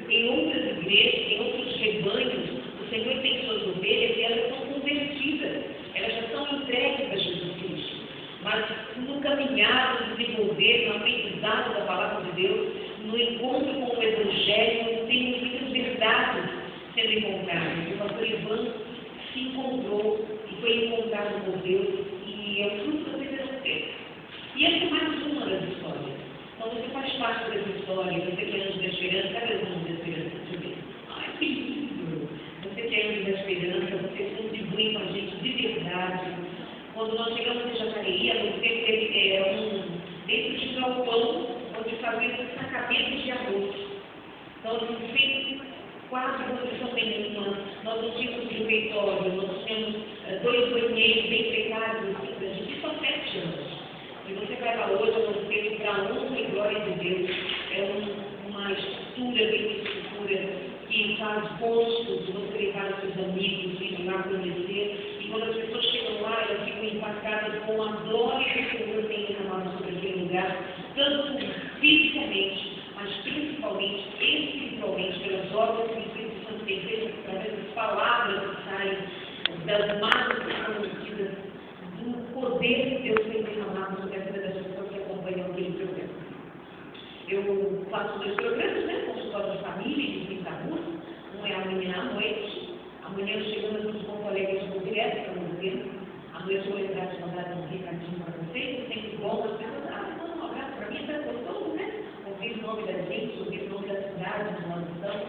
em outras igrejas, em outros rebanhos, o Senhor tem suas ovelhas e elas são convertidas, elas já são entregues a Jesus Cristo. Mas no caminhar, no desenvolver, no aprendizado da palavra de Deus, no encontro com o Evangelho, tem muitas verdades sendo encontradas. O pastor Ivan se encontrou e foi encontrado por Deus, e é o fruto da perseverança. E essa é mais uma das histórias. Então você faz parte dessa história, você que é anjo da esperança, cada anjo da esperança de Deus. Ai, que lindo! Você que é anjo da esperança, você contribui com a gente de verdade. Quando nós chegamos em Jacareí, você teve dentro de galpão, onde fazíamos sacamentos de arroz. Então, sem quase condição nenhuma, nós não tínhamos refeitório, nós tínhamos 2 banheiros bem precários, assim, para a gente, só 7 anos. E você vai lá hoje, nós temos para a honra e glória de Deus, uma estrutura, bem estrutura, que faz gosto de você levar os seus amigos, ir lá conhecer. E quando as pessoas chegam lá, elas ficam impactadas com a glória que o Senhor tem derramado sobre aquele lugar, tanto fisicamente, mas principalmente, espiritualmente, pelas obras que o Espírito Santo tem feito, através das palavras que saem, das marcas que são conhecidas, do poder que Deus tem derramado sobre a vida das pessoas que acompanham aquele programa. Eu faço 2 programas, né? Consultório de família e de Pintabus. Um é amanhã à noite. Amanhã chegamos junto com colegas de direto para o governo. Amanhã eu vou lembrar de mandar um recadinho para vocês. É sempre bom as pessoas, mandam um abraço para mim, é gostoso, né? Ouvir o nome da gente, ouvir o nome da cidade, onde nós estamos.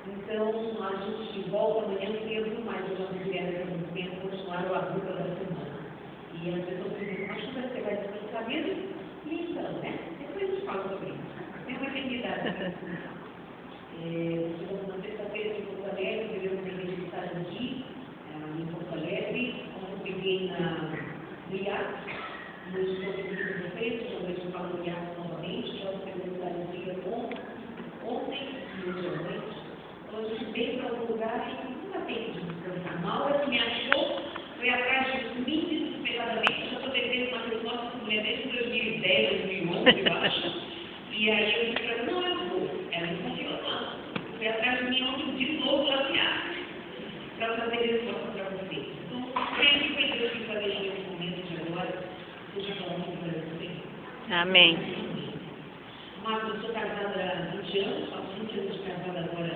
Então, a gente volta amanhã cedo, mas eu já me direto para o governo continuar o agudo da semana. E as pessoas dizem, mas como você vai descansar mesmo? E então, né? Depois a gente fala sobre isso. Tem uma eternidade. Chegamos na sexta-feira em Porto Alegre, tivemos uma igreja de Sarandi, em Porto Alegre, onde eu peguei no IAC, no estudo de vocês, já vejo falar do IAC novamente, já peguei no Sarandi ontem, no dia à noite. Então a gente veio para um lugar e nunca tem de descansar. Na hora que me achou, foi atrás de mim desesperadamente, já estou devendo uma resposta para mulher desde 2010, 2011, eu acho. E aí eu disse para ela, não, eu vou. Ela não confiou, não. Foi atrás de mim ontem de novo lá no IAC, para fazer resposta para vocês. Então, sempre foi Deus que planejou esse momento de agora, seja falando para vocês. Amém. Mas eu sou casada há 20 anos, faço 20 anos de casada agora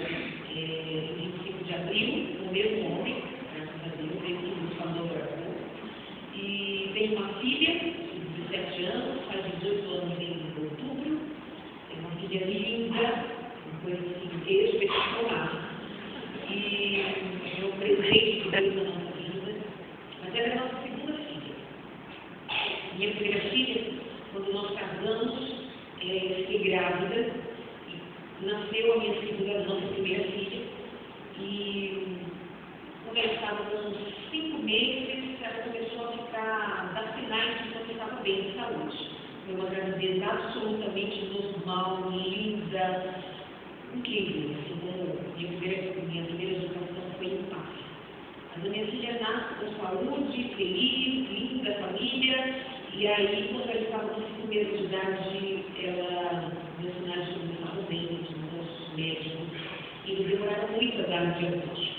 em 25 de abril, com o mesmo homem, graças a Deus, desde que nos falou para pouco. E tenho uma filha de 17 anos, faz 18 anos em outubro. É uma filha linda, uma coisa assim, espetacular. E é um presente de Deus na nossa vida. Mas ela é a nossa segunda filha. Minha primeira filha, quando nós casamos, fiquei grávida, e nasceu a minha nossa primeira filha, e quando ela estava com uns 5 meses, ela começou a dar sinais de que ela estava bem de saúde. Foi uma gravidez absolutamente normal, linda, incrível, assim como minha primeira gestação foi em paz. Mas a minha filha nasce com saúde, feliz, linda família. E aí, quando ela estava com 5 meses de idade, ela, meus sinais de que estavam bem, os médicos, e eles demoraram muito a dar o diagnóstico.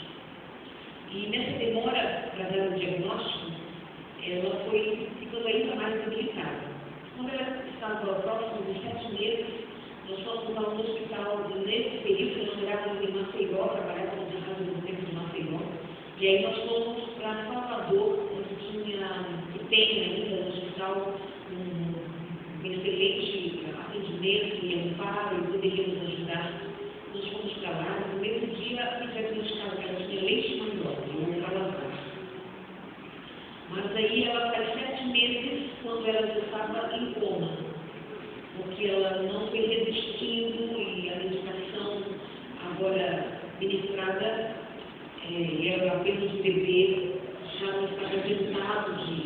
E nessa demora para dar o diagnóstico, ela foi ficando ainda mais debilitada. Quando ela estava próxima de 7 meses, nós fomos para um hospital, nesse período nós morávamos em Maceió, trabalhávamos na casa do tempo de Maceió, e aí nós fomos para Salvador, onde tem ainda no hospital um excelente atendimento e amparo e poderia nos ajudar. Nós fomos para lá, no primeiro dia, me diagnosticaram que ela tinha leishmaniose, ou calazar. Mas aí ela faz 7 meses quando ela já estava em coma, porque ela não foi resistindo e a medicação agora ministrada, e era apenas o bebê, já não estava adiantado de